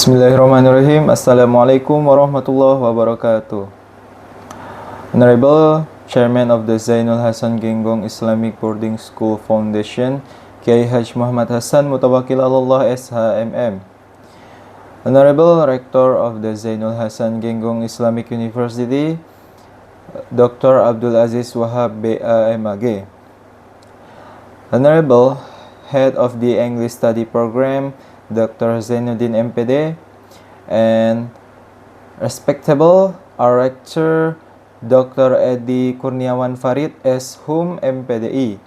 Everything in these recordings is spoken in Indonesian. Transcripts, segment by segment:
Bismillahirrahmanirrahim. Assalamualaikum warahmatullahi wabarakatuh. Honorable Chairman of the Zainul Hasan Genggong Islamic Boarding School Foundation, Kiai Haj Muhammad Hasan Mutawakil Allah SHMM. Honorable Rector of the Zainul Hasan Genggong Islamic University, Dr. Abdul Aziz Wahab BAMAG. Honorable Head of the English Study Program, Dr. Zainuddin MPD, and respectable our Rector, Dr. Edi Kurniawan Farid S.Hum MPDI,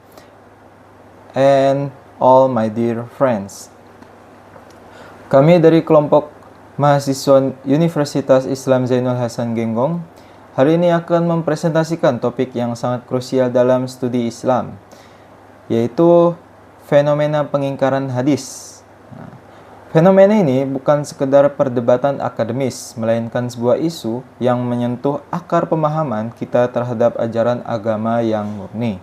and all my dear friends. Kami dari kelompok mahasiswa Universitas Islam Zainul Hasan Genggong hari ini akan mempresentasikan topik yang sangat krusial dalam studi Islam, yaitu fenomena pengingkaran hadis. Fenomena ini bukan sekedar perdebatan akademis, melainkan sebuah isu yang menyentuh akar pemahaman kita terhadap ajaran agama yang murni.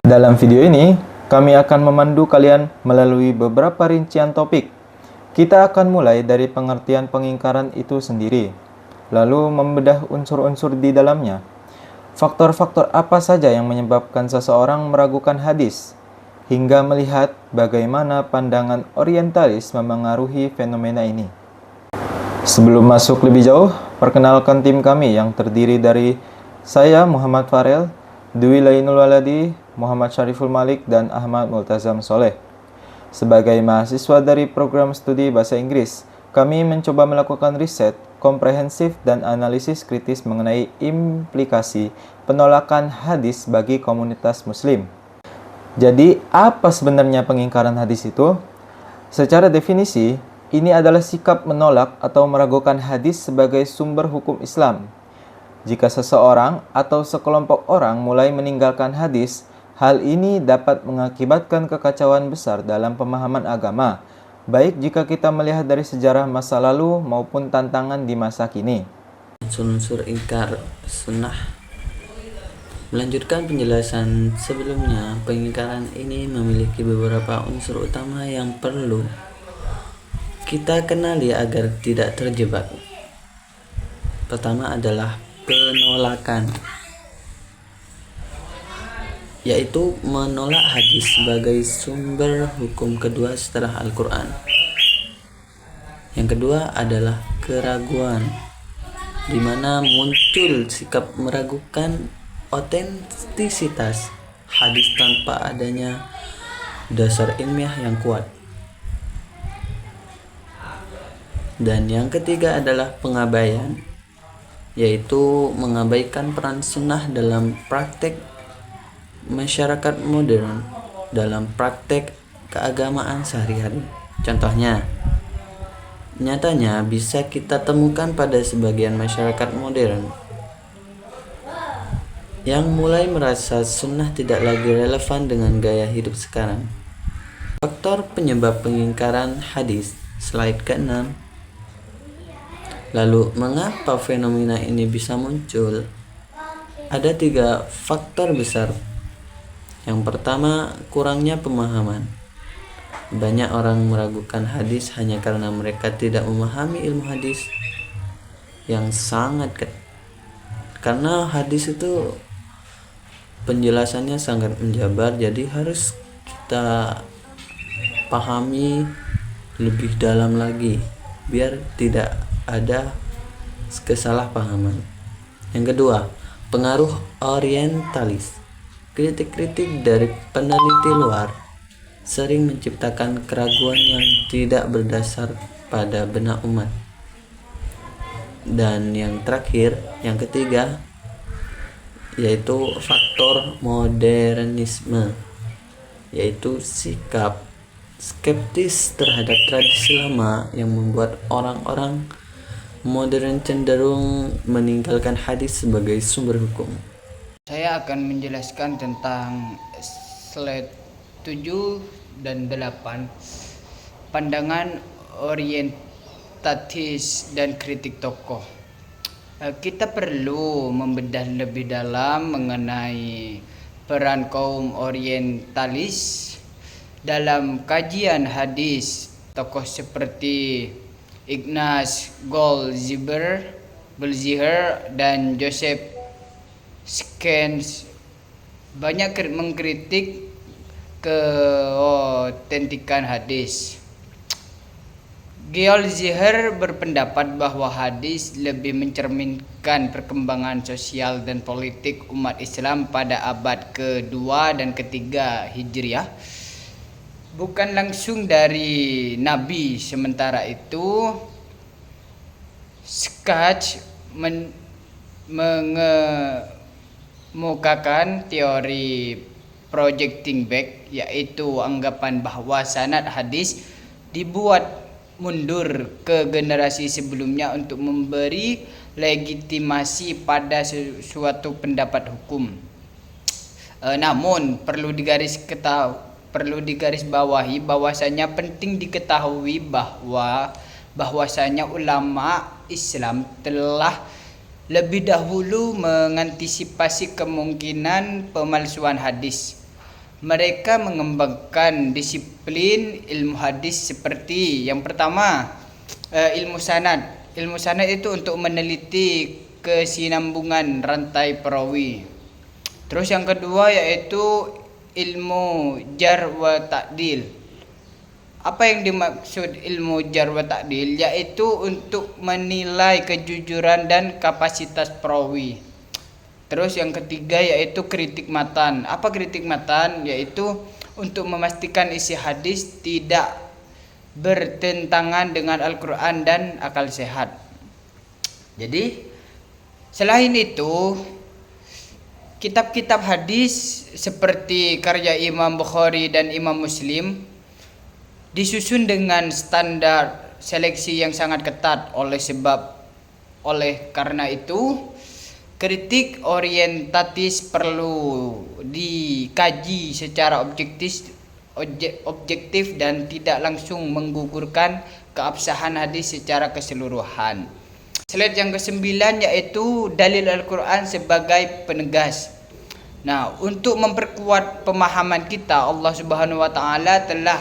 Dalam video ini, kami akan memandu kalian melalui beberapa rincian topik. Kita akan mulai dari pengertian pengingkaran itu sendiri, lalu membedah unsur-unsur di dalamnya. Faktor-faktor apa saja yang menyebabkan seseorang meragukan hadis, hingga melihat bagaimana pandangan orientalis memengaruhi fenomena ini. Sebelum masuk lebih jauh, perkenalkan tim kami yang terdiri dari saya Muhammad Farel, Dwi Lainul Waladi, Muhammad Syariful Malik, dan Ahmad Multazam Soleh. Sebagai mahasiswa dari program studi bahasa Inggris, kami mencoba melakukan riset komprehensif dan analisis kritis mengenai implikasi penolakan hadis bagi komunitas muslim. Jadi, apa sebenarnya pengingkaran hadis itu? Secara definisi, ini adalah sikap menolak atau meragukan hadis sebagai sumber hukum Islam. Jika seseorang atau sekelompok orang mulai meninggalkan hadis, hal ini dapat mengakibatkan kekacauan besar dalam pemahaman agama, baik jika kita melihat dari sejarah masa lalu maupun tantangan di masa kini. Unsur ingkar sunnah. Melanjutkan penjelasan sebelumnya, pengingkaran ini memiliki beberapa unsur utama yang perlu kita kenali agar tidak terjebak. Pertama adalah penolakan, yaitu menolak hadis sebagai sumber hukum kedua setelah Al-Quran. Yang kedua adalah keraguan, di mana muncul sikap meragukan otentisitas hadis tanpa adanya dasar ilmiah yang kuat. Dan yang ketiga adalah pengabaian, yaitu mengabaikan peran sunnah dalam praktek masyarakat modern, dalam praktek keagamaan sehari-hari. Contohnya, nyatanya bisa kita temukan pada sebagian masyarakat modern yang mulai merasa sunnah tidak lagi relevan dengan gaya hidup sekarang. Faktor penyebab pengingkaran hadis, slide ke-6. Lalu, mengapa fenomena ini bisa muncul? Ada 3 faktor besar. Yang pertama, kurangnya pemahaman. Banyak orang meragukan hadis hanya karena mereka tidak memahami ilmu hadis yang sangat karena hadis itu penjelasannya sangat menjabar, jadi harus kita pahami lebih dalam lagi biar tidak ada kesalahpahaman. Yang kedua, pengaruh orientalis. Kritik-kritik dari peneliti luar sering menciptakan keraguan yang tidak berdasar pada benak umat. Dan yang terakhir, yang ketiga, yaitu faktor modernisme, yaitu sikap skeptis terhadap tradisi lama yang membuat orang-orang modern cenderung meninggalkan hadis sebagai sumber hukum. Saya akan menjelaskan tentang slide 7 dan 8, pandangan orientatis dan kritik tokoh. Kita perlu membedah lebih dalam mengenai peran kaum orientalis dalam kajian hadis. Tokoh seperti Ignaz Goldziher dan Joseph Skens banyak mengkritik keautentikan hadis. Goldziher berpendapat bahwa hadis lebih mencerminkan perkembangan sosial dan politik umat Islam pada abad ke-2 dan ke-3 Hijriah, bukan langsung dari Nabi. Sementara itu, Skach mengemukakan teori projecting back, yaitu anggapan bahwa sanad hadis dibuat mundur ke generasi sebelumnya untuk memberi legitimasi pada suatu pendapat hukum. Namun perlu digarisbawahi bahwasanya penting diketahui bahwasanya ulama Islam telah lebih dahulu mengantisipasi kemungkinan pemalsuan hadis. Mereka mengembangkan disiplin ilmu hadis seperti yang pertama, ilmu sanad. Ilmu sanad itu untuk meneliti kesinambungan rantai perawi. Terus yang kedua yaitu ilmu jar wa ta'dil. Apa yang dimaksud ilmu jar wa ta'dil? Yaitu untuk menilai kejujuran dan kapasitas perawi. Terus yang ketiga yaitu kritik matan. Apa kritik matan? Yaitu untuk memastikan isi hadis tidak bertentangan dengan Al-Quran dan akal sehat. Jadi selain itu, kitab-kitab hadis seperti karya Imam Bukhari dan Imam Muslim disusun dengan standar seleksi yang sangat ketat. Oleh karena itu, kritik orientatis perlu dikaji secara objektif dan tidak langsung menggugurkan keabsahan hadis secara keseluruhan. Slide yang ke-9 yaitu dalil Al-Quran sebagai penegas. Nah, untuk memperkuat pemahaman kita, Allah Subhanahu wa taala telah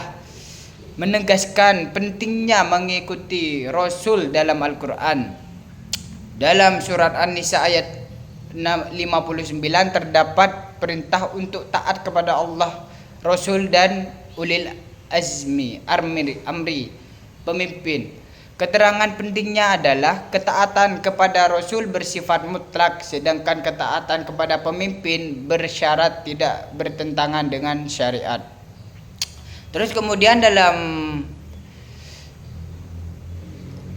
menegaskan pentingnya mengikuti Rasul dalam Al-Quran. Dalam surat An-Nisa ayat 59 terdapat perintah untuk taat kepada Allah, Rasul dan ulil azmi amri, pemimpin. Keterangan pentingnya adalah ketaatan kepada Rasul bersifat mutlak, sedangkan ketaatan kepada pemimpin bersyarat tidak bertentangan dengan syariat. Terus kemudian dalam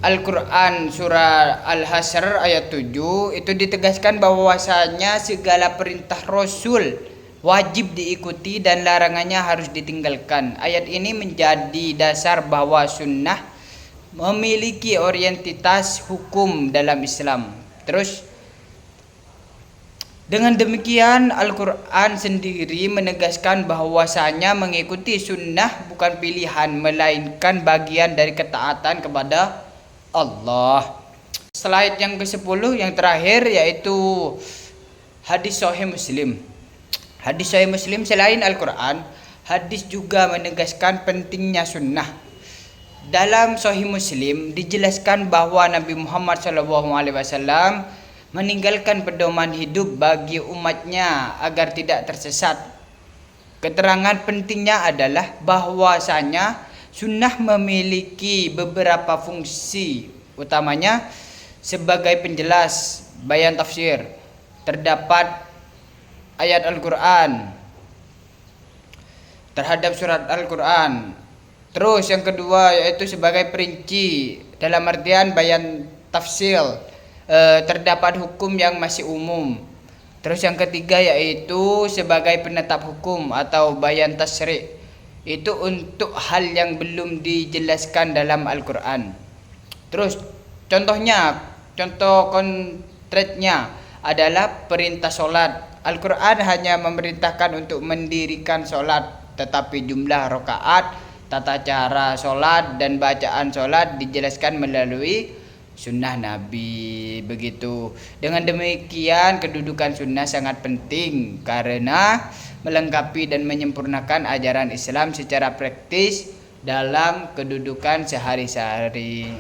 Al-Quran surah Al-Hasr ayat 7 itu ditegaskan bahwasanya segala perintah Rasul wajib diikuti dan larangannya harus ditinggalkan. Ayat ini menjadi dasar bahwa sunnah memiliki orientitas hukum dalam Islam. Terus dengan demikian Al-Quran sendiri menegaskan bahwasanya mengikuti sunnah bukan pilihan melainkan bagian dari ketaatan kepada Allah. Slide yang ke-10 yang terakhir yaitu hadis Sahih Muslim. Hadis Sahih Muslim selain Al-Quran, hadis juga menegaskan pentingnya sunnah. Dalam Sahih Muslim dijelaskan bahwa Nabi Muhammad SAW meninggalkan pedoman hidup bagi umatnya agar tidak tersesat. Keterangan pentingnya adalah bahwasanya sunnah memiliki beberapa fungsi, utamanya sebagai penjelas, bayan tafsir. Terdapat ayat Al-Quran terhadap surat Al-Quran. Terus yang kedua yaitu sebagai perinci, dalam artian bayan tafsir, terdapat hukum yang masih umum. Terus yang ketiga yaitu sebagai penetap hukum atau bayan tasyri', itu untuk hal yang belum dijelaskan dalam Al-Quran. Terus contoh konkretnya adalah perintah solat. Al-Quran hanya memerintahkan untuk mendirikan solat, tetapi jumlah rakaat, tata cara solat dan bacaan solat dijelaskan melalui sunnah Nabi. Begitu. Dengan demikian kedudukan sunnah sangat penting karena melengkapi dan menyempurnakan ajaran Islam secara praktis dalam kedudukan sehari-hari.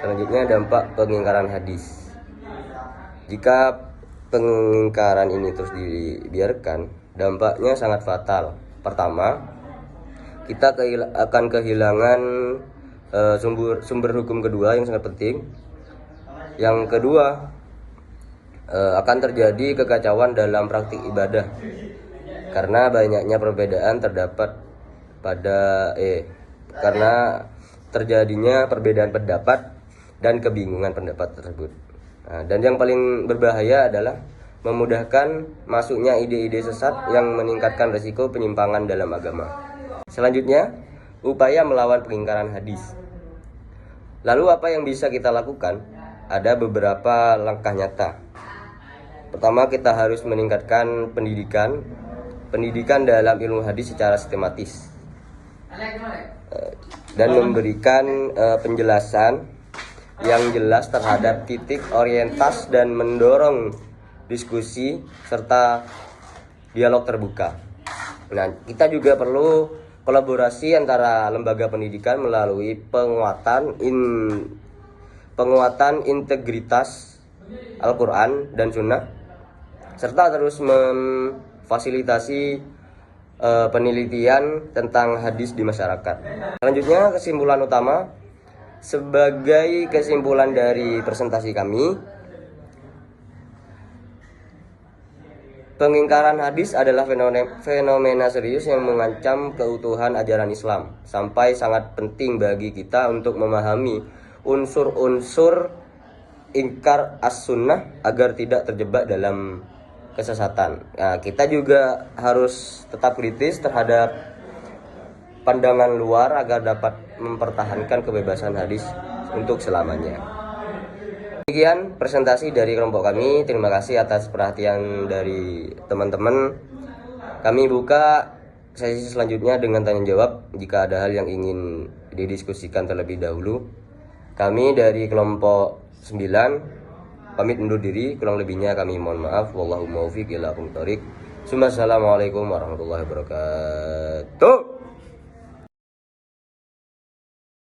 Selanjutnya dampak pengingkaran hadis. Jika pengingkaran ini terus dibiarkan, dampaknya sangat fatal. Pertama, kita akan kehilangan sumber hukum kedua yang sangat penting. Yang kedua, akan terjadi kekacauan dalam praktik ibadah karena banyaknya perbedaan terdapat karena terjadinya perbedaan pendapat dan kebingungan pendapat tersebut. Nah, dan yang paling berbahaya adalah memudahkan masuknya ide-ide sesat yang meningkatkan risiko penyimpangan dalam agama. Selanjutnya, upaya melawan pengingkaran hadis. Lalu apa yang bisa kita lakukan? Ada beberapa langkah nyata. Pertama, kita harus meningkatkan pendidikan dalam ilmu hadis secara sistematis dan memberikan penjelasan yang jelas terhadap titik orientasi dan mendorong diskusi serta dialog terbuka. Nah, kita juga perlu kolaborasi antara lembaga pendidikan melalui penguatan integritas Al-Quran dan Sunnah, serta terus memfasilitasi penelitian tentang hadis di masyarakat. Selanjutnya, kesimpulan utama. Sebagai kesimpulan dari presentasi kami, pengingkaran hadis adalah fenomena serius yang mengancam keutuhan ajaran Islam. Sampai sangat penting bagi kita untuk memahami unsur-unsur ingkar as-sunnah agar tidak terjebak dalam kesesatan. Nah, kita juga harus tetap kritis terhadap pandangan luar agar dapat mempertahankan kebebasan hadis untuk selamanya. Demikian presentasi dari kelompok kami. Terima kasih atas perhatian dari teman-teman. Kami buka sesi selanjutnya dengan tanya jawab jika ada hal yang ingin didiskusikan terlebih dahulu. Kami dari kelompok 9 pamit undur diri, kurang lebihnya kami mohon maaf. Wallahu muwaffiq ila aqwamit thoriq. Assalamualaikum warahmatullahi wabarakatuh.